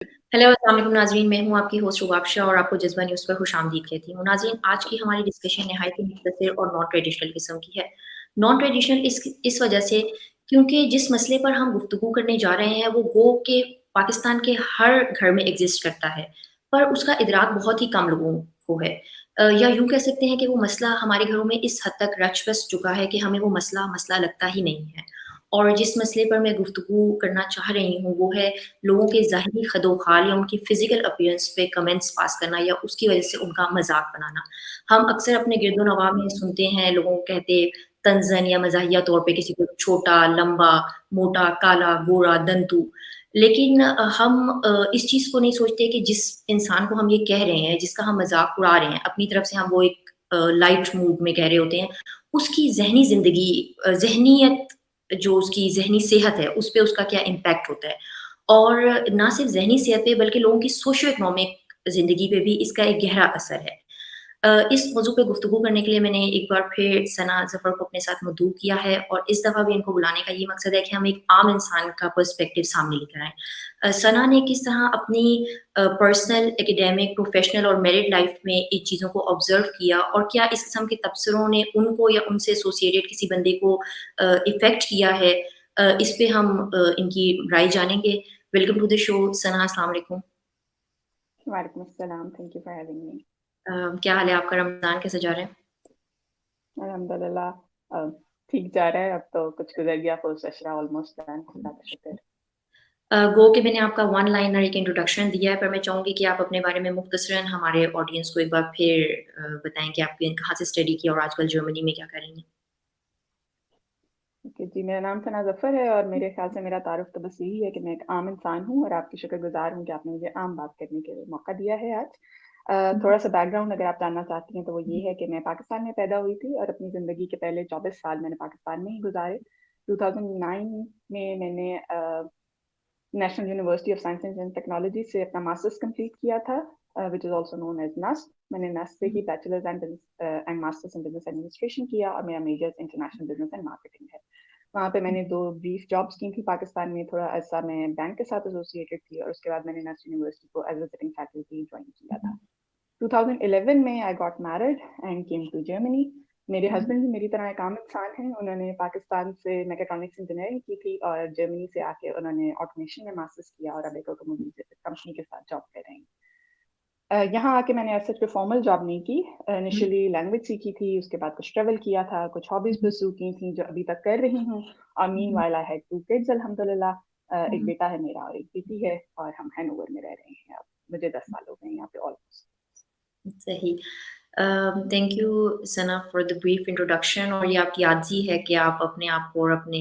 Hello, अस्सलाम वालेकुम नाज़रीन, मैं हूँ आपकी होस्ट रुबाब शाह और आपको जज़्बा न्यूज़ पर खुशामदीद कहती हूँ। नाज़रीन, आज की हमारी डिस्कशन नहायत ही मुख्तसर और नॉन ट्रेडिशनल किस्म की है। नॉन ट्रेडिशनल इस वजह से क्योंकि जिस मसले पर हम गुफ्तगू करने जा रहे हैं, वो गो के पाकिस्तान के हर घर में एग्ज़िस्ट करता है, पर उसका इदराक बहुत ही कम लोगों को है। या यूँ कह सकते हैं कि वो मसला हमारे घरों में इस हद तक रच बस चुका है कि हमें वो मसला मसला लगता ही नहीं है। और जिस मसले पर मैं गुफ्तगू करना चाह रही हूँ, वो है लोगों के ज़ाहिरी खदो-खाल या उनकी फ़िज़िकल अपीयरेंस पे कमेंट्स पास करना या उसकी वज़ह से उनका मज़ाक बनाना। हम अक्सर अपने गिरदो-नवाह में सुनते हैं लोगों को कहते तंज़न या मज़ाहिया तौर पे किसी को छोटा, लंबा, मोटा, काला, गोरा, दंतु। लेकिन इस चीज़ को नहीं सोचते कि जिस इंसान को हम ये कह रहे हैं, जिसका हम मज़ाक उड़ा रहे हैं, अपनी तरफ से हम वो एक लाइट मूड में कह रहे होते हैं, उसकी ज़हनी ज़िंदगी ज़हनियत जो उसकी ज़हनी सेहत है, उस पे उसका क्या इम्पैक्ट होता है। और ना सिर्फ़ ज़हनी सेहत पे बल्कि लोगों की सोशियो इकोनॉमिक ज़िंदगी पे भी इसका एक गहरा असर है। इस मौज़ू पे गुफ्तगू करने के लिए मैंने एक बार फिर सना ज़फ़र को अपने साथ मदऊ किया है और इस दफ़ा भी इनको बुलाने का ये मकसद है कि हम एक आम इंसान का पर्सपेक्टिव सामने लेकर आएँ। सना ने किस तरह अपनी पर्सनल, एकेडमिक, प्रोफ़ेशनल और मैरिड लाइफ़ में इन चीज़ों को ऑब्ज़र्व किया और क्या इस किस्म के तबसरों ने उनको या उनसे एसोसिएटेड किसी बंदे को इफ़ेक्ट किया है, इस पे हम इनकी राय जानेंगे। वेलकम टू द शो सना, अस्सलाम वालेकुम। वालेकुम अस्सलाम, thank you for having me. क्या हाल है आपका? रमज़ान कैसे जा रहे हैं? अल्हम्दुलिल्लाह ठीक जा रहा है, अब तो कुछ गुज़र गया, फुर्सत अशरा ऑलमोस्ट डन, खुदा का शुक्र। गो कि मैंने आपका वन लाइनर एक इंट्रोडक्शन दिया है, पर मैं चाहूँगी कि आप अपने बारे में मुख्तसरन हमारे ऑडियंस को एक बार फिर बताएँ कि आपने कहाँ से स्टडी किया और आजकल जर्मनी में क्या कर रही हैं? ओके जी, मेरा नाम सना ज़फ़र है और मेरे ख़्याल से मेरा तारुफ़ तो बस यही है कि मैं एक आम इंसान हूँ और आपकी शुक्रगुज़ार हूँ कि आपने मुझे आम बात करने के लिए मौका दिया है आज। थोड़ा-सा बैकग्राउंड अगर आप जानना चाहती हैं तो वो ये है कि मैं पाकिस्तान में पैदा हुई थी और अपनी ज़िंदगी के पहले 24 साल मैंने पाकिस्तान में ही गुज़ारे। 2009 में मैंने national university of science and technology से अपना मास्टर्स कंप्लीट किया था, which is also known as NUST. मैंने नस्ट से ही bachelors and masters in business administration किया और मेरा majors international business and marketing है। वहाँ पे मैंने 2 ब्रीफ जॉब्स की थी पाकिस्तान में, थोड़ा अर्सा मैं बैंक के साथ एसोसिएटेड थी और उसके बाद मैंने नस्ट यूनिवर्सिटी को एज विजिटिंग फैकल्टी ज्वाइन किया था। 2011 में I got married and came to Germany. मेरे हस्बैंड भी मेरी तरह एक आम इंसान हैं। उन्होंने पाकिस्तान से मैकेट्रॉनिक्स इंजीनियरिंग की थी और जर्मनी से आके उन्होंने ऑटोमेशन में मास्टर्स किया और अब एक ऑटोमोबाइल कंपनी के साथ जॉब कर रहे हैं। यहाँ आके मैंने ऐसे कोई फॉर्मल जॉब नहीं की। इनिशियली लैंग्वेज सीखी थी, उसके बाद कुछ ट्रैवल किया था, कुछ हॉबीज परस्यू की थी जो अभी तक कर रही हूँ। और मीनवाइल आई हैड 2 किड्स अल्हम्दुलिल्लाह। एक बेटा है मेरा और एक बेटी है और हम हैनोवर में रह रहे हैं अब। मुझे 10 साल हो गए हैं यहाँ पे ऑलमोस्ट। सही। Thank you Sana for the brief introduction और ये आपकी आदती है कि आप अपने आप को और अपने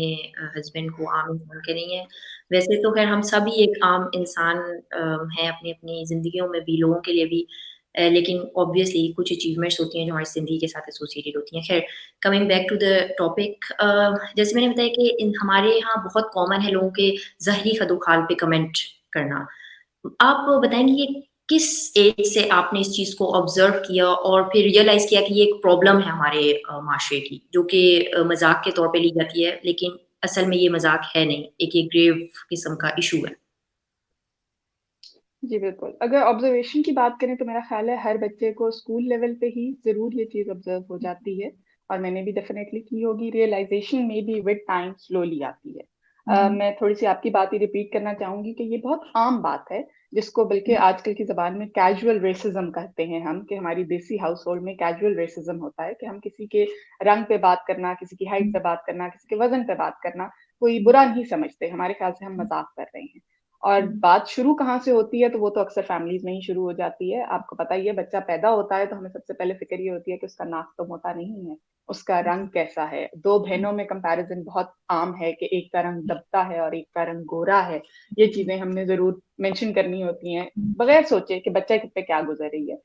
हस्बैंड को आम इंसान कह रही हैं। वैसे तो खैर हम सभी एक आम इंसान हैं अपनी-अपनी ज़िंदगियों में भी, लोगों के लिए भी। लेकिन ऑब्वियसली कुछ अचीवमेंट्स होती हैं जो हमारी ज़िंदगी के साथ एसोसिएटेड होती हैं। खैर coming back to the topic, जैसे मैंने बताया कि हमारे यहाँ बहुत कॉमन है लोगों के ज़ाहिरी खदो-खाल पे कमेंट करना। आप बताएँगी कि किस एज से आपने इस चीज़ को ऑब्ज़र्व किया और फिर रियलाइज़ किया कि ये एक प्रॉब्लम है हमारे माशरे की, जो कि मज़ाक के तौर पे ली जाती है, लेकिन असल में ये मज़ाक है नहीं, एक ये ग्रेव किस्म का इश्यू है? जी, बिल्कुल। अगर ऑब्ज़र्वेशन की बात करें तो मेरा ख़्याल है हर बच्चे को स्कूल लेवल पे ही ज़रूर ये चीज़ ऑब्ज़र्व हो जाती है और मैंने भी डेफ़िनेटली की होगी। रियलाइज़ेशन में भी विद टाइम स्लोली आती है। मैं थोड़ी-सी आपकी बात ही रिपीट करना चाहूँगी कि ये बहुत आम बात है, जिसको बल्कि आजकल की ज़बान में कैज़ुअल रेसिज़्म कहते हैं हम, कि हमारी देसी हाउसहोल्ड में कैज़ुअल रेसिज़्म होता है कि हम किसी के रंग पे बात करना, किसी की हाइट पे बात करना, किसी के वज़न पे बात करना, कोई बुरा नहीं समझते। हमारे ख़्याल से हम मज़ाक कर रहे हैं। और बात शुरू कहाँ से होती है, तो वो तो अक्सर फैमिलीज़ में ही शुरू हो जाती है। आपको पता ही है, बच्चा पैदा होता है तो हमें सबसे पहले फ़िक्र ये होती है कि उसका नाक तो मोटा नहीं है, उसका रंग कैसा है। 2 बहनों में कंपैरिज़न बहुत आम है कि एक का रंग दबता है और एक का रंग गोरा है। ये चीज़ें हमने ज़रूर मेंशन करनी होती हैं, बगैर सोचे कि बच्चा पे क्या गुज़र रही है।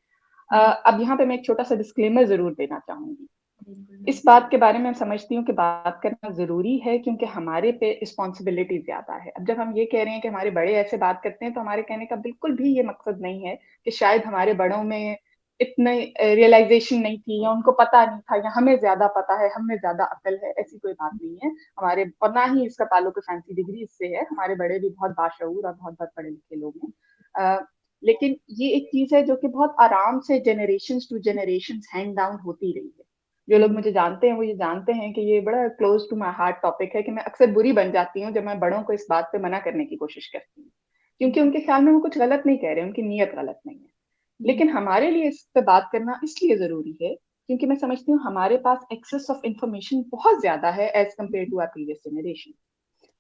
अब यहाँ पे मैं एक छोटा-सा डिस्क्लेमर ज़रूर देना चाहूँगी। इस बात के बारे में मैं समझती हूँ कि बात करना ज़रूरी है क्योंकि हमारे पे रिस्पॉन्सिबिलिटी ज़्यादा है। अब जब हम ये कह रहे हैं कि हमारे बड़े ऐसे बात करते हैं, तो हमारे कहने का बिल्कुल भी ये मकसद नहीं है कि शायद हमारे बड़ों में इतने रियलाइज़ेशन नहीं थी या उनको पता नहीं था या हमें ज़्यादा पता है, हमें ज़्यादा अक्ल है, ऐसी कोई बात नहीं है। हमारे और ना ही इसका ताल्लुक फैंसी डिग्रीज़ से है, हमारे बड़े भी बहुत बाशऊर और बहुत-बहुत पढ़े-लिखे लोग हैं। लेकिन ये एक चीज है जो कि बहुत आराम से generation to generation hand down होती रही है। जो लोग मुझे जानते हैं वो ये जानते हैं कि ये बड़ा close to my heart topic है, कि मैं अक्सर बुरी बन जाती हूँ जब मैं बड़ों को इस बात पे मना करने की कोशिश करती हूँ, क्योंकि उनके ख्याल में वो कुछ गलत नहीं कह रहे, उनकी नीयत गलत नहीं है। लेकिन हमारे लिए इस पे बात करना इसलिए जरूरी है क्योंकि मैं समझती हूँ हमारे पास एक्सेस ऑफ इंफॉर्मेशन बहुत ज्यादा है as compare to our previous generation.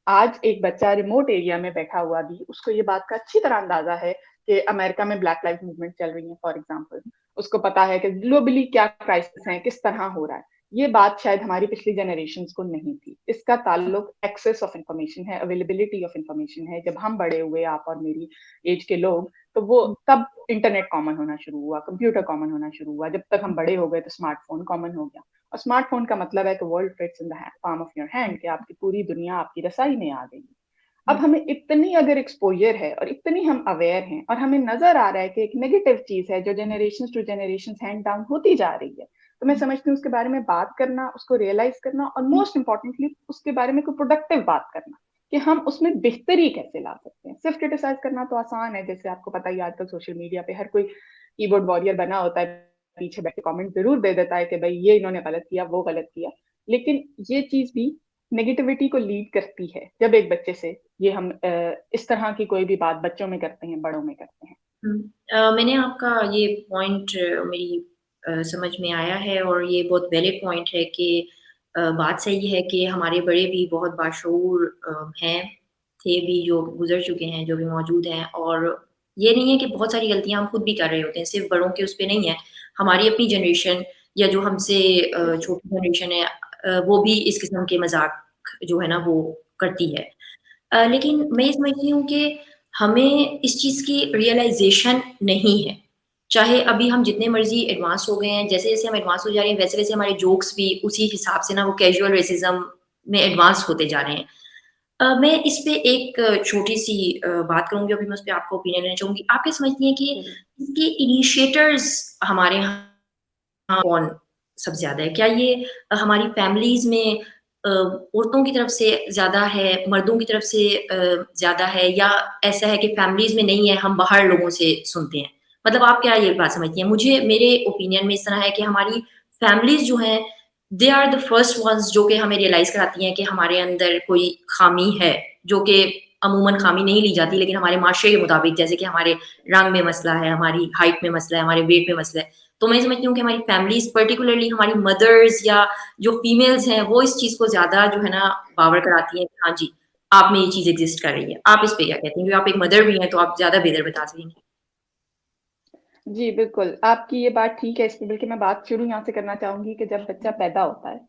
आज एक बच्चा रिमोट एरिया में बैठा हुआ भी उसको ये बात का अच्छी तरह अंदाजा है कि अमेरिका में ब्लैक लाइफ मूवमेंट चल रही है फॉर एग्जाम्पल। उसको पता है कि ग्लोबली क्या क्राइसिस है, किस तरह हो रहा है। ये बात शायद हमारी पिछली जनरेशन को नहीं थी। इसका ताल्लुक एक्सेस ऑफ इंफॉर्मेशन है, अवेलेबिलिटी ऑफ इंफॉर्मेशन है। जब हम बड़े हुए, आप और मेरी एज के लोग, तो वो तब इंटरनेट कॉमन होना शुरू हुआ, कंप्यूटर कॉमन होना शुरू हुआ। जब तक हम बड़े हो गए तो स्मार्टफोन कॉमन हो गया। और स्मार्टफोन का मतलब है कि world fits in the palm of your hand, कि आपकी पूरी दुनिया आपकी रसाई में आ गई। अब हमें इतनी अगर एक्सपोजर है और इतनी हम अवेयर हैं और हमें नजर आ रहा है कि एक नेगेटिव चीज है जो generation to generation hand down होती जा रही है, तो मैं समझती हूँ उसके बारे में बात करना, उसको रियलाइज करना, और मोस्ट इंपॉर्टेंटली उसके बारे में कोई प्रोडक्टिव बात करना कि हम उसमें बेहतरी कैसे ला सकते हैं। सिर्फ क्रिटिसाइज करना तो आसान है, जैसे आपको पता ही आजकल सोशल मीडिया पे हर कोई कीबोर्ड वॉरियर बना होता है, पीछे बैठ के कमेंट जरूर दे देता है कि भाई ये इन्होंने गलत किया, वो गलत किया। लेकिन ये चीज भी नेगेटिविटी को लीड करती है जब एक बच्चे से ये हम इस तरह की कोई भी बात बच्चों में करते हैं, बड़ों में करते हैं। मैंने आपका ये पॉइंट मेरी समझ में आया है और ये बहुत वैलिड पॉइंट है कि बात सही है कि हमारे बड़े भी बहुत बाशऊर हैं, थे भी जो गुज़र चुके हैं, जो भी मौजूद हैं और ये नहीं है कि बहुत सारी गलतियाँ हम खुद भी कर रहे होते हैं, सिर्फ़ बड़ों के उस पे नहीं है। हमारी अपनी जनरेशन या जो हमसे बिल्कुल। छोटी जनरेशन है वो भी इस किस्म के मज़ाक जो है ना वो करती है। लेकिन मैं ये समझती हूँ कि हमें इस चीज़ की रियलाइज़ेशन नहीं है। चाहे अभी हम जितने मर्ज़ी एडवांस हो गए हैं, जैसे-जैसे हम एडवांस हो जा रहे हैं, वैसे-वैसे हमारे जोक्स भी उसी हिसाब से ना वो कैज़ुअल रेसिज़्म में एडवांस होते जा रहे हैं। मैं इस पे एक छोटी-सी बात करूँगी, अभी मैं उस पे आपका ओपिनियन लेना चाहूँगी। आप क्या समझती हैं कि जरूर। इसके इनिशिएटर्स हमारे यहाँ कौन सबसे ज़्यादा है? क्या ये हमारी फैमिलीज़ में औरतों की तरफ से ज़्यादा है, मर्दों की तरफ से ज़्यादा है या ऐसा है कि फैमिलीज़ में नहीं है, हम बाहर लोगों से सुनते हैं? मतलब आप क्या ये बात समझती हैं? मुझे मेरे ओपिनियन में इस तरह है कि हमारी फैमिलीज़ जो हैं, they are the first ones जो कि हमें रियलाइज़ कराती हैं कि हमारे अंदर कोई ख़ामी है, जो कि अमूमन ख़ामी नहीं ली जाती, लेकिन हमारे माशरे के मुताबिक जैसे कि हमारे रंग में मसला है, हमारी हाइट में मसला है, हमारे वेट में मसला है। तो मैं समझती हूँ कि हमारी फैमिलीज़ पर्टिकुलरली हमारी मदर्स या जो फीमेल्स हैं, वो इस चीज़ को ज़्यादा जो है ना बावर कराती हैं कि हाँ जी, आप में ये चीज़ एग्ज़िस्ट कर रही है। आप इस पे क्या कहती हैं? क्योंकि आप एक मदर भी हैं, तो आप ज़्यादा बेहतर बता सकेंगी। जी बिल्कुल, आपकी ये बात ठीक है। इसमें बल्कि मैं बात शुरू यहाँ से करना चाहूंगी कि जब बच्चा पैदा होता है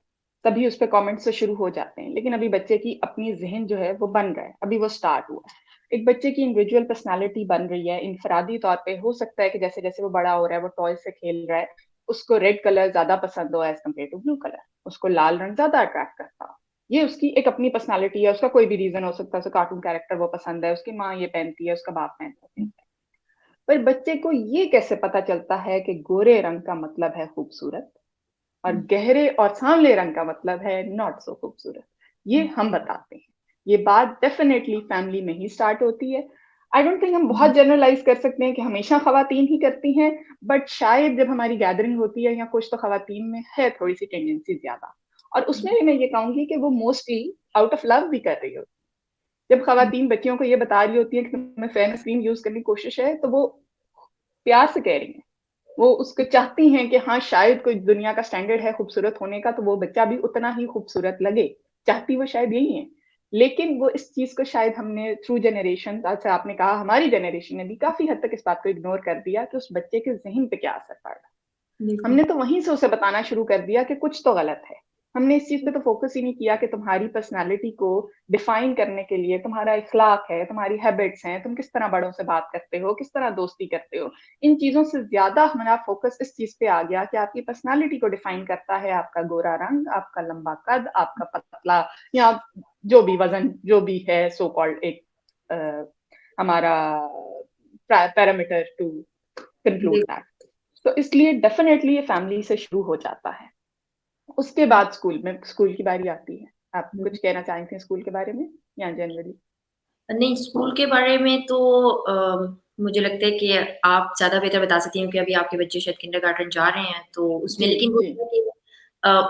तभी उस पर कॉमेंट से शुरू हो जाते हैं, लेकिन अभी बच्चे की अपनी जहन जो है वो बन रहा है, अभी वो स्टार्ट हुआ है। एक बच्चे की इंडिविजुअल पर्सनालिटी बन रही है इनफरादी तौर पे। हो सकता है कि जैसे जैसे वो बड़ा हो रहा है, वो टॉय से खेल रहा है, उसको रेड कलर ज्यादा पसंद हो as compare to blue colour, उसको लाल रंग ज्यादा अट्रैक्ट करता हो। ये उसकी एक अपनी पर्सनालिटी है। उसका कोई भी रीजन हो सकता है, उसे कार्टून कैरेक्टर वो पसंद है, उसकी माँ ये पहनती है, उसका बाप पहनता है। पर बच्चे को ये कैसे पता चलता है कि गोरे रंग का मतलब है खूबसूरत और गहरे और सांवले रंग का मतलब है नॉट सो खूबसूरत? ये हम बताते हैं। ये बात डेफिनेटली फैमिली में ही स्टार्ट होती है। आई डोंट थिंक हम बहुत जनरलाइज कर सकते हैं कि हमेशा खवातीन ही करती हैं, बट शायद जब हमारी गैदरिंग होती है या कुछ, तो खवातीन में है थोड़ी सी टेंडेंसी ज्यादा। और उसमें भी मैं ये कहूंगी कि वो मोस्टली आउट ऑफ लव भी कर रही होती है। जब खवातीन बच्चियों को ये बता रही होती है कि तुम्हें फेयरनेस क्रीम यूज करने की कोशिश है, तो वो प्यार से कह रही हैं। वो उसको चाहती हैं कि हाँ शायद कोई दुनिया का स्टैंडर्ड है खूबसूरत होने का, तो वो बच्चा भी उतना ही खूबसूरत लगे। चाहती वो शायद यही है। लेकिन वो इस चीज को शायद हमने थ्रू जनरेशन, अच्छा आपने कहा हमारी जनरेशन ने भी काफी हद तक इस बात को इग्नोर कर दिया कि उस बच्चे के जहन पे क्या असर पड़ रहा है। बिल्कुल। हमने तो वहीं से उसे बताना शुरू कर दिया कि कुछ तो गलत है। हमने इस चीज पे तो फोकस ही नहीं किया कि तुम्हारी पर्सनालिटी को डिफाइन करने के लिए तुम्हारा इखलाक है, तुम्हारी हैबिट्स हैं, तुम किस तरह बड़ों से बात करते हो, किस तरह दोस्ती करते हो। इन चीजों से ज्यादा हमारा फोकस इस चीज पे आ गया कि आपकी पर्सनालिटी को डिफाइन करता है आपका गोरा रंग, आपका लंबा कद, आपका पतला, या जो भी वजन जो भी है, सो कॉल्ड एक हमारा parameter to conclude bill that. तो इसलिए डेफिनेटली ये फैमिली से शुरू हो जाता है। उसके बाद स्कूल में, स्कूल की बारी आती है। आप कुछ कहना चाहेंगे स्कूल के बारे में या जनरली? नहीं, स्कूल के बारे में तो मुझे लगता है कि आप ज़्यादा बेहतर बता सकती हैं, क्योंकि अभी आपके बच्चे शायद किंडरगार्टन जा रहे हैं, तो उसमें जी, लेकिन वो जी। है कि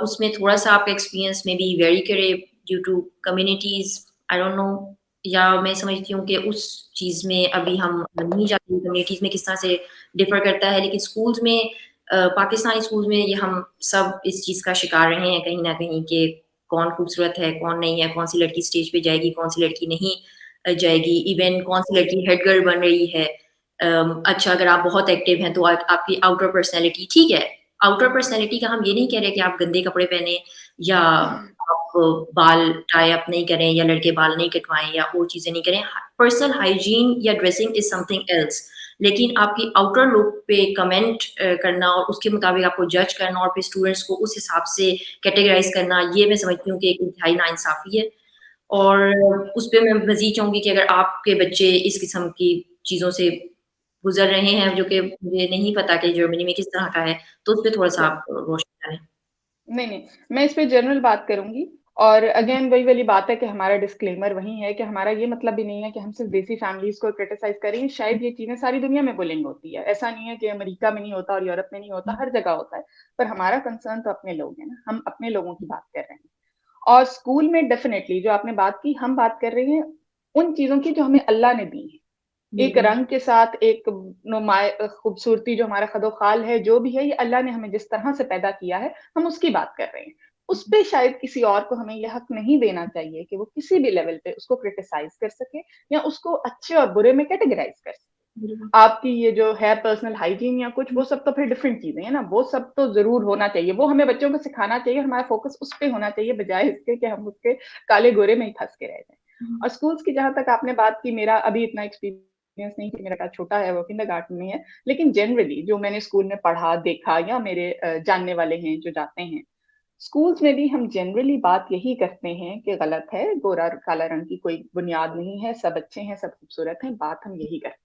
उसमें थोड़ा-सा आपका एक्सपीरियंस में बी वेरी करे due to communities, I don't know, या मैं समझती हूँ कि उस चीज़ में अभी हम नहीं जाते कम्युनिटीज़ में किस तरह से डिफ़र करता है, लेकिन स्कूल्स में पाकिस्तानी स्कूल्स में ये हम सब इस चीज़ का शिकार रहे हैं कहीं न कहीं कि कौन खूबसूरत है, कौन नहीं है, कौन-सी लड़की स्टेज पे जाएगी, कौन-सी लड़की नहीं जाएगी, इवन कौन-सी लड़की हेड गर्ल बन रही है। अच्छा अगर आप बहुत एक्टिव हैं तो आपकी आउटर पर्सनैलिटी ठीक है, आउटर पर्सनैलिटी का हम ये नहीं कह रहे कि आप गंदे कपड़े पहने या आप बाल टाई अप नहीं करें या लड़के बाल नहीं कटवाएँ या और चीज़ें नहीं करें। पर्सनल हाइजीन या ड्रेसिंग इज़ समथिंग एल्स, लेकिन आपकी आउटर लुक पे कमेंट करना और उसके मुताबिक आपको जज करना और फिर स्टूडेंट्स को उस हिसाब से कैटेगराइज़ करना, ये मैं समझती हूँ कि एक इंतहाई नाइंसाफ़ी है। और उस पे मैं मज़ीद चाहूँगी कि अगर आपके बच्चे इस किस्म की चीज़ों से गुज़र रहे हैं, जो कि मुझे नहीं पता कि जर्मनी में किस तरह का है, तो उस पे थोड़ा-सा या आप रोशनी डालें। नहीं, नहीं, मैं इस पे जनरल बात करूँगी और अगेन वही वाली बात है कि हमारा डिस्क्लेमर वही है कि हमारा ये मतलब भी नहीं है कि हम सिर्फ़ देसी फैमिलीज़ को क्रिटिसाइज़ करें, शायद ये चीज़ें सारी दुनिया में बुलिंग होती है। ऐसा नहीं है कि अमेरिका में नहीं होता और यूरोप में नहीं होता, हर जगह होता है। पर हमारा कंसर्न तो अपने लोग हैं ना, हम अपने लोगों की बात कर रहे हैं। और स्कूल में डेफ़िनेटली जो आपने बात की, हम बात कर रहे हैं उन चीज़ों की जो हमें अल्लाह ने दी हैं। एक बिल्कुल। रंग के साथ एक खूबसूरती जो हमारा खदो-ख़ाल है, जो भी है, ये अल्लाह ने हमें जिस तरह से पैदा किया है, हम उसकी बात कर रहे हैं। उस पे शायद किसी और को हमें ये हक नहीं देना चाहिए कि वो किसी भी लेवल पे उसको क्रिटिसाइज़ कर सके या उसको अच्छे और बुरे में कैटेगराइज़ कर सके। बिल्कुल। आपकी ये जो है पर्सनल हाइजीन या कुछ, वो सब तो फिर डिफरेंट चीज़ें हैं ना, वो सब तो ज़रूर होना चाहिए। वो हमें बच्चों को सिखाना चाहिए, हमारा फ़ोकस उस पे होना चाहिए बजाए इसके कि हम उसके काले-गोरे में ही फँस के रह जाएँ। और स्कूल्स की जहाँ तक आपने बात की, मेरा अभी इतना एक्सपीरियंस नहीं कि मेरा बेटा छोटा है, वो किंडरगार्टन में है। लेकिन जनरली जो मैंने स्कूल में पढ़ा, देखा या मेरे जानने वाले हैं जो जाते हैं, स्कूल्स में भी हम जनरली बात यही करते हैं कि गलत है, गोरा काला रंग की कोई बुनियाद नहीं है, सब अच्छे हैं, सब खूबसूरत हैं, बात हम यही करते हैं।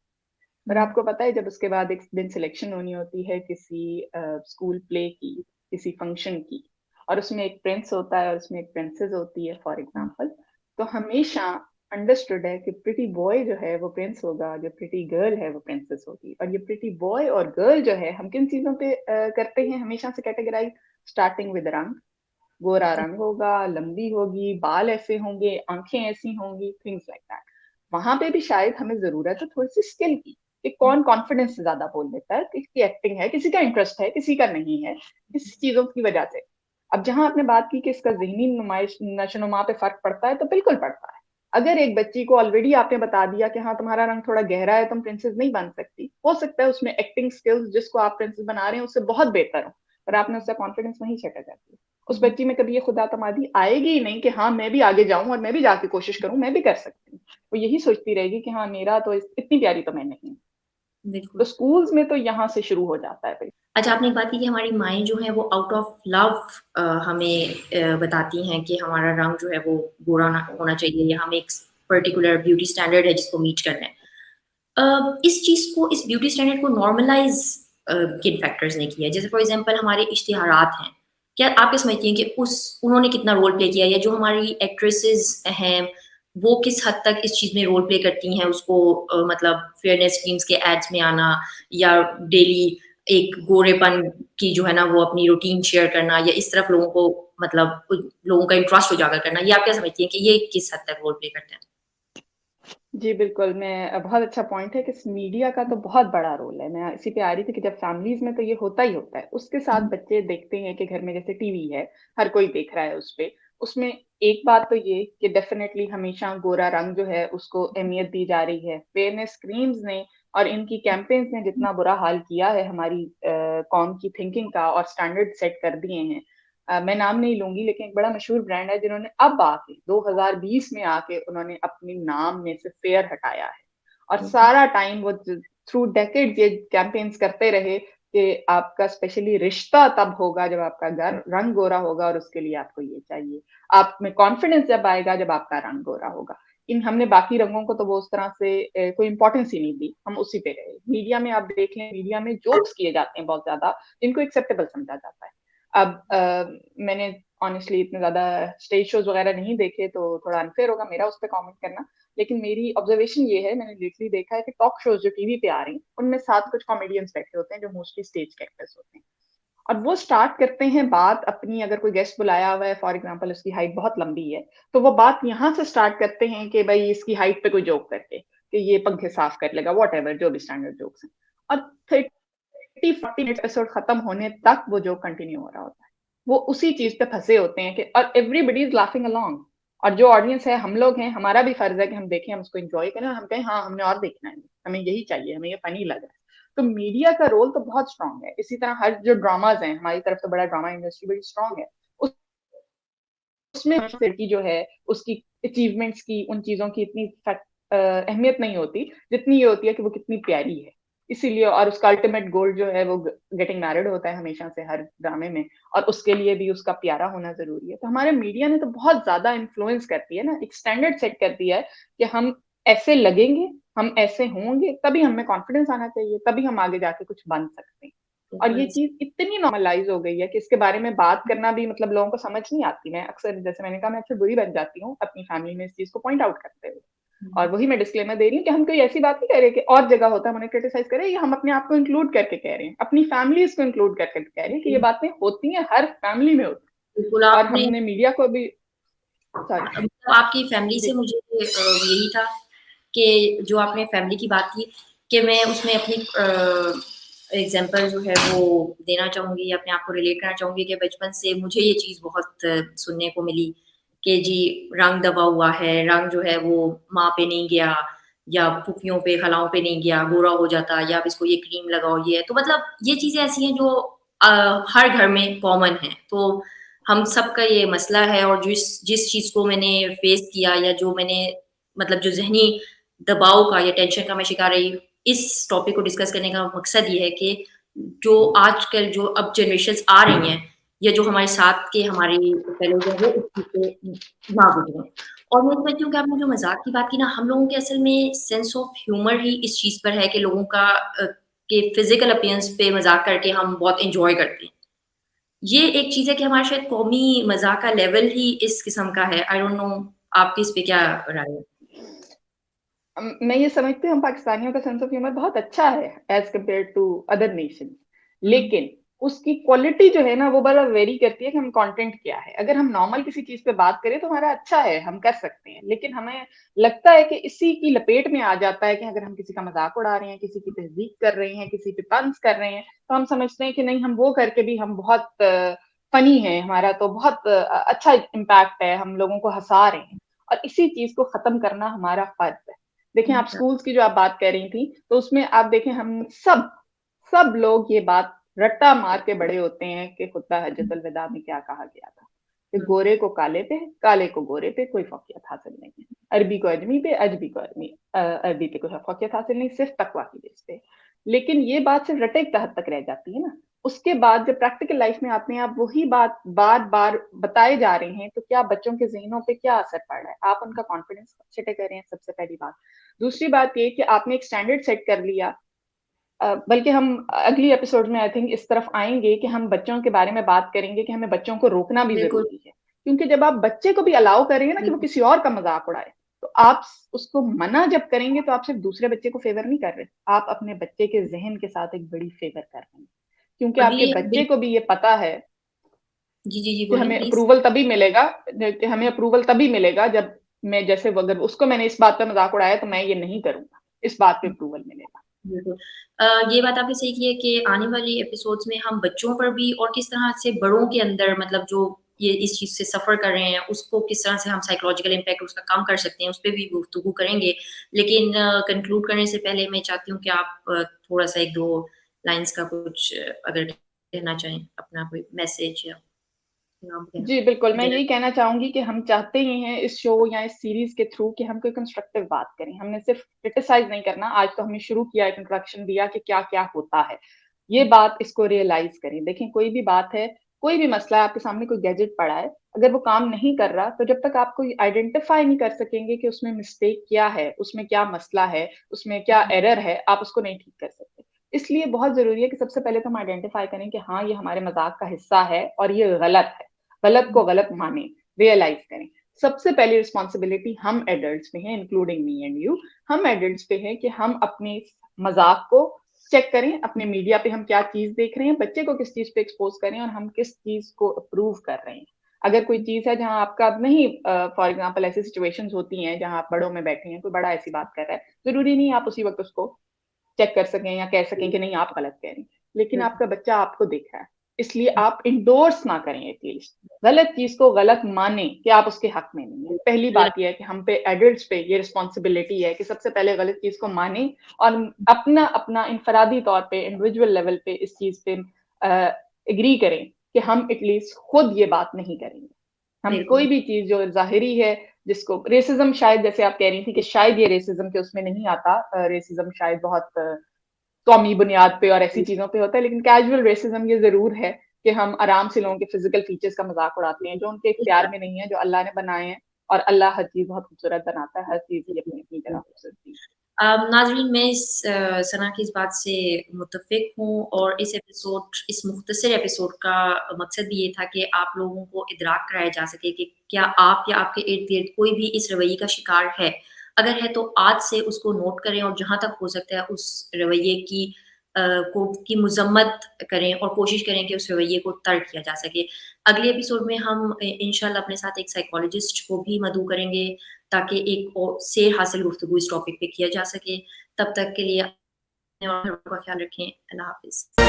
पर हुँ, आपको पता है जब उसके बाद एक दिन सिलेक्शन होनी होती है किसी स्कूल प्ले की, किसी फंक्शन की और उसमें एक प्रिंस होता है और उसमें एक प्रिंसेस होती है फॉर हुँ, एग्जांपल, तो हमेशा अंडरस्टूड है कि प्रिटी बॉय जो है वो प्रिंस होगा, जो प्रिटी गर्ल है वो प्रिंसेस होगी। और ये प्रिटी बॉय और गर्ल जो है हम किन चीज़ों पे करते हैं हमेशा से कैटेगराइज़, स्टार्टिंग विद रंग, गोरा जी, रंग होगा, लंबी होगी, बाल ऐसे होंगे, आँखें ऐसी होंगी, थिंग्स लाइक दैट। वहाँ पे भी शायद हमें ज़रूरत है थोड़ी-सी स्किल की, कि हुँ, कौन कॉन्फिडेंस से ज़्यादा बोल लेता है, किसकी एक्टिंग है, किसी का इंटरेस्ट है, किसी का नहीं है, किस चीज़ों की वजह से। अब जहाँ आपने बात की कि इसका ज़हनी नुमाइश नशो-नुमा पे फ़र्क पड़ता है, तो बिल्कुल पड़ता है। अगर एक बच्ची को ऑलरेडी आपने बता दिया कि हाँ, तुम्हारा रंग थोड़ा गहरा है, तुम प्रिंसेस नहीं बन सकती, हो सकता है उसमें एक्टिंग स्किल्स जिसको आप प्रिंसेस बना रहे हैं, उससे बहुत बेहतर हो, पर आपने उसका कॉन्फिडेंस वहीं चला जाती है। उस हुँ। बच्ची में कभी ये खुदा-तमादी आएगी ही नहीं कि हाँ, मैं भी आगे जाऊँ और मैं भी जाके कोशिश करूँ, मैं भी कर सकती हूँ। वो यही सोचती रहेगी कि हाँ, मेरा तो इतनी प्यारी तो मैं नहीं हूँ। तो बिल्कुल। स्कूल्स में तो यहाँ से शुरू हो जाता है फिर। अच्छा, आपने एक बात की कि हमारी माएँ जो हैं वो आउट ऑफ लव हमें बताती हैं कि हमारा रंग जो है वो गोरा ना होना चाहिए या हमें एक पर्टिकुलर ब्यूटी स्टैंडर्ड है जिसको मीट करना है। इस चीज़ को इस ब्यूटी स्टैंडर्ड को नॉर्मलाइज़ किन फैक्टर्स ने किया है? जैसे फॉर एग्ज़ाम्पल हमारे इश्तिहारात हैं। क्या आप क्या समझती हैं कि उस उन्होंने कितना रोल प्ले किया या जो हमारी एक्ट्रेसेस हैं, वो किस हद तक इस चीज़ में रोल प्ले करती हैं उसको मतलब फेयरनेस स्कीम्स के एड्स में आना या डेली एक गोरेपन की जो है ना वो अपनी रूटीन शेयर करना या इस तरफ लोगों को मतलब लोगों का इंटरेस्ट उजागर करना, ये आप क्या समझती हैं कि ये किस हद तक रोल प्ले करते हैं? जी, बिल्कुल, बहुत अच्छा पॉइंट है कि मीडिया का तो बहुत बड़ा रोल है। मैं इसी पे आ रही थी कि जब फैमिलीज़ में तो ये होता ही होता है। उसके साथ हुँ, बच्चे देखते हैं कि घर में जैसे टीवी है, हर कोई देख रहा है उसपे। उसमें एक बात तो ये कि डेफ़िनेटली हमेशा गोरा रंग जो है उसको अहमियत दी जा रही है। फेयरनेस क्रीम्स ने और इनकी कैम्पेन्स ने जितना बुरा हाल किया है हमारी कौम की थिंकिंग का और स्टैंडर्ड सेट कर दिए हैं। मैं नाम नहीं लूँगी लेकिन एक बड़ा मशहूर ब्रांड है जिन्होंने अब आके 2020 में आके उन्होंने अपने नाम में से फेयर हटाया है। और हुँ, सारा टाइम वो थ्रू डेकेड्स ये कैंपेन्स करते रहे कि आपका स्पेशली रिश्ता तब होगा जब आपका रंग गोरा होगा और उसके लिए आपको ये चाहिए। आप में कॉन्फिडेंस जब आएगा जब आपका रंग गोरा होगा। इन हमने बाकी रंगों को तो वो उस तरह से कोई इम्पोर्टेंस ही नहीं दी, हम उसी पे रहे। मीडिया में आप देख लें, मीडिया में जोक्स किए जाते हैं बहुत ज़्यादा, जिनको एक्सेप्टेबल समझा जाता है। अब मैंने ऑनेस्टली इतने ज़्यादा स्टेज शोज़ वगैरह नहीं देखे, तो थोड़ा अनफेयर होगा मेरा उस पे कमेंट करना। लेकिन मेरी ऑब्जर्वेशन ये है, मैंने लिटरली देखा है कि टॉक शोज़ जो टीवी पे आ रही हैं, उनमें साथ कुछ कॉमेडियंस बैठे होते हैं, जो मोस्टली स्टेज कैरेक्टर्स होते हैं। और वो स्टार्ट करते हैं बात अपनी, अगर कोई गेस्ट बुलाया हुआ है, फॉर एग्जांपल उसकी हाइट बहुत लंबी है, तो वो बात यहाँ से स्टार्ट करते हैं कि भाई इसकी हाइट पे कोई जोक करके, कि ये पंखे साफ कर लेगा, वॉटएवर जो भी स्टैंडर्ड जोक्स हैं। और 30-40 मिनट एपिसोड खत्म होने तक वो जोक कंटिन्यू हो रहा होता है। वो उसी चीज पे फंसे होते हैं कि और एवरीबडी इज लाफिंग अलोंग। और जो ऑडियंस है, हम लोग हैं, हमारा भी फर्ज है कि हम देखें, हम उसको एंजॉय करें, और हम कहें हाँ हमने और देखना है, हमें यही चाहिए, हमें ये फनी लग रहा है। तो मीडिया का रोल तो बहुत स्ट्रांग है। इसी तरह हर जो ड्रामाज हैं, हमारी तरफ तो बड़ा ड्रामा इंडस्ट्री बड़ी स्ट्रांग है, उसमें लड़की जो है उसकी अचीवमेंट्स की, उन चीजों की इतनी अहमियत नहीं होती जितनी ये होती है कि वो कितनी प्यारी है। इसीलिए, और उसका अल्टीमेट गोल जो है वो गेटिंग मैरिड होता है हमेशा से हर ड्रामे में, और उसके लिए भी उसका प्यारा होना जरूरी है। तो हमारे मीडिया ने तो बहुत ज्यादा इन्फ्लुएंस करती है ना, एक स्टैंडर्ड सेट कर दिया है कि हम ऐसे लगेंगे, हम ऐसे होंगे, तभी हमें कॉन्फिडेंस आना चाहिए, तभी हम आगे जाके कुछ बन सकते हैं। और ये बिल्कुल। चीज इतनी नॉर्मलाइज हो गई है कि इसके बारे में बात करना भी मतलब लोगों को समझ नहीं आती। मैं अक्सर, जैसे मैंने कहा, मैं अक्सर बुरी बन जाती हूँ अपनी फैमिली में इस चीज को पॉइंट आउट करते हुए। और वही मैं डिस्क्लेमर दे रही हूँ कि हम कोई ऐसी बात नहीं कह रहे कि और जगह होता है हम उन्हें क्रिटिसाइज करें, ये हम अपने आप को इंक्लूड करके कह रहे हैं, अपनी फैमिलीज को इंक्लूड करके कह रहे हैं कि ये बातें होती हैं, हर फैमिली में होती बिल्कुल हैं। और आपने हमने मीडिया को भी, सॉरी मतलब आपकी फैमिली से जी, मुझे यही था कि जो आपने फैमिली की बात की कि मैं उसमें अपनी एग्जांपल जो है वो देना चाहूँगी, अपने आप को रिलेट करना चाहूँगी कि बचपन से मुझे ये चीज़ बहुत सुनने को मिली कि जी रंग दबा हुआ है, रंग जो है वो माँ पे नहीं गया या फूफियों पे, खालाओं पे नहीं गया, गोरा हो जाता या अब इसको ये क्रीम लगाओ ये है। तो मतलब ये चीज़ें ऐसी हैं जो हर घर में कॉमन है। तो हम सबका ये मसला है और जिस जिस चीज़ को मैंने फेस किया या जो मैंने मतलब जो ज़हनी दबाव का या टेंशन का मैं शिकार रही, इस टॉपिक को डिस्कस करने का मकसद ये है कि जो आजकल जो अब जनरेशंस आ रही हैं या जो हमारे साथ के हमारे फेलोज़ हैं, वो इस चीज़ से ना गुज़रें। और मैं समझती हूँ कि आपने जो मज़ाक की बात की ना, हम लोगों के असल में सेंस ऑफ ह्यूमर ही इस चीज़ पर है कि लोगों का के फिज़िकल अपीयरेंस पे मज़ाक करके हम बहुत एन्जॉय करते हैं। ये एक चीज़ है कि हमारा शायद कौमी मज़ाक का लेवल ही इस किस्म का है। आई डोंट नो आपकी इस पे क्या राय है? मैं ये समझती हूँ हम पाकिस्तानियों का सेंस ऑफ ह्यूमर बहुत अच्छा है as compare to other nation. हुँ, लेकिन उसकी क्वालिटी जो है ना, वो बड़ा वेरी करती है कि हम कंटेंट क्या है। अगर हम नॉर्मल किसी चीज पे बात करें तो हमारा अच्छा है, हम कर सकते हैं। लेकिन हमें लगता है कि इसी की लपेट में आ जाता है कि अगर हम किसी का मजाक उड़ा रहे हैं, किसी की तहजीक कर रहे हैं, किसी पे तंज कर रहे हैं, तो हम समझते हैं कि नहीं, हम वो करके भी हम बहुत फनी है, हमारा तो बहुत अच्छा इम्पैक्ट है, हम लोगों को हंसा रहे हैं। और इसी चीज को खत्म करना हमारा फर्ज है। देखें, आप अच्छा। स्कूल्स की जो आप बात कर रही थी, तो उसमें आप देखें, हम सब सब लोग ये बात रट्टा मार के बड़े होते हैं कि खुतबा हज्जतुल विदा में क्या कहा गया था कि हुँ, गोरे को काले पे, काले को गोरे पे कोई फौकियत हासिल नहीं है, अरबी को अजमी पे, अजमी को अरबी पे कोई फौकियत हासिल नहीं, सिर्फ तकवा की बेस पे। लेकिन ये बात सिर्फ रटे के तहत तक रह जाती है ना। उसके बाद जब प्रैक्टिकल लाइफ में आते हैं, आप वही बात बार बार बताए जा रहे हैं, तो क्या बच्चों के जहनों पे क्या असर पड़ रहा है? आप उनका कॉन्फिडेंस छिटे कर रहे हैं, सबसे पहली बात। दूसरी बात ये कि आपने एक स्टैंडर्ड सेट कर लिया। बल्कि हम अगली एपिसोड में आई थिंक इस तरफ आएंगे कि हम बच्चों के बारे में बात करेंगे कि हमें बच्चों को रोकना भी बिल्कुल, जरूरी है। क्योंकि जब आप बच्चे को भी अलाउ करेंगे ना कि वो बिल्कुल। किसी और का मजाक उड़ाए, तो आप उसको मना जब करेंगे तो आप सिर्फ दूसरे बच्चे को फेवर नहीं कर रहे, आप अपने बच्चे के जहन के साथ एक बड़ी फेवर कर रहे हैं। क्योंकि आपके अभी बच्चे बिल को भी ये पता है जी, जी, जी, कि बोलिए हमें प्लीज़। अप्रूवल तभी मिलेगा, कि हमें अप्रूवल तभी मिलेगा जब मैं, जैसे अगर उसको मैंने इस बात पे मजाक उड़ाया तो मैं ये नहीं करूंगा, इस बात पे अप्रूवल मिलेगा। बिल्कुल। ये बात आपने सही की है कि आने वाली एपिसोड्स में हम बच्चों पर भी और किस तरह से बड़ों के अंदर मतलब जो ये इस चीज़ से सफ़र कर रहे हैं, उसको किस तरह से हम साइकोलॉजिकल इम्पैक्ट उसका कम कर सकते हैं, उस पे भी गुफ्तगू करेंगे। लेकिन कंक्लूड करने से पहले मैं चाहती हूँ कि आप थोड़ा-सा 1-2 लाइन्स का कुछ अगर कहना चाहें, अपना कोई मैसेज या पैगाम देना जी, बिल्कुल, मैं देना यही कहना चाहूँगी कि हम चाहते ही हैं इस शो या इस सीरीज़ के थ्रू कि हम कोई कंस्ट्रक्टिव बात करें। हमने सिर्फ़ क्रिटिसाइज़ नहीं करना, आज तो हमने शुरू किया, एक इंट्रोडक्शन दिया कि क्या-क्या होता है। ये बात, इसको रियलाइज़ करें। देखें, कोई भी बात है, कोई भी मसला है, आपके सामने कोई गैजेट पड़ा है, अगर वो काम नहीं कर रहा, तो जब तक आप कोई आइडेंटिफ़ाई नहीं कर सकेंगे कि उसमें मिस्टेक क्या है, उसमें क्या मसला है, उसमें क्या एरर है, आप उसको नहीं ठीक कर सकते। इसलिए बहुत ज़रूरी है कि सबसे पहले तो हम आइडेंटिफ़ाई करें कि हाँ, ये हमारे मज़ाक का हिस्सा है और ये गलत है। गलत को गलत मानें, रियलाइज़ करें। सबसे पहली रिस्पॉन्सिबिलिटी हम एडल्ट्स पे है, इंक्लूडिंग मी एंड यू। हम एडल्ट्स पे है कि हम अपने मज़ाक को चेक करें, अपने मीडिया पे हम क्या चीज़ देख रहे हैं, बच्चे को किस चीज़ पे एक्सपोज़ करें और हम किस चीज़ को अप्रूव कर रहे हैं। अगर कोई चीज़ है जहाँ आपका नहीं फॉर एग्ज़ाम्पल ऐसी सिचुएशंस होती हैं जहाँ आप बड़ों में बैठे हैं, कोई बड़ा ऐसी बात कर रहा है, ज़रूरी नहीं आप उसी वक़्त उसको चेक कर सकें या कह सकें कि नहीं आप गलत कह रही हैं। लेकिन बिल्कुल, आपका बच्चा आपको देख रहा है, इसलिए आप इंडोर्स ना करें एटलीस्ट। गलत चीज़ को गलत मानें कि आप उसके हक में नहीं हैं। पहली क्लियर बात ये है कि हम पे एडल्ट्स पे ये रिस्पॉन्सिबिलिटी है कि सबसे पहले गलत चीज़ को मानें और अपना इनफरादी तौर पे इंडिविजुअल लेवल पे इस चीज़ पे एग्री करें कि हम एटलीस्ट खुद ये बात नहीं करेंगे। हम बिल्कुल। कोई भी चीज़ जो ज़ाहिरी है, जिसको रेसिज़्म शायद जैसे आप कह रही थी कि शायद ये रेसिज़्म के उसमें नहीं आता रेसिज़्म शायद बहुत कौमी बुनियाद पे और ऐसी चीज़ों पे होता है, लेकिन कैजुअल रेसिज़्म ये ज़रूर है कि हम आराम से लोगों के फिज़िकल फीचर्स का मज़ाक उड़ाते हैं, जो उनके इख्तियार में नहीं है, जो अल्लाह ने बनाए हैं और अल्लाह हर चीज़ बहुत खूबसूरत बनाता है, हर चीज़ की अपनी-अपनी जगह खूबसूरती है। नाज़रीन मैं सना की इस बात से मुत्तफ़िक हूँ और इस मुख्तसर एपिसोड का मकसद भी ये था कि आप लोगों को इदराक कराया जा सके कि क्या आप या आपके इर्द-गिर्द कोई भी इस रवैये का शिकार है? अगर है तो आज से उसको नोट करें और जहाँ तक हो सकता है उस रवैये की मज़म्मत करें और कोशिश करें कि उस रवैये को तर्क किया जा सके। अगले एपिसोड में हम इंशाल्लाह अपने साथ एक साइकोलॉजिस्ट को भी मदऊ करेंगे ताकि एक और सेर हासिल गुफ्तगू इस टॉपिक पे किया जा सके। तब तक के लिए अपने और घर का ख्याल रखें। अल्लाह हाफ़िज़।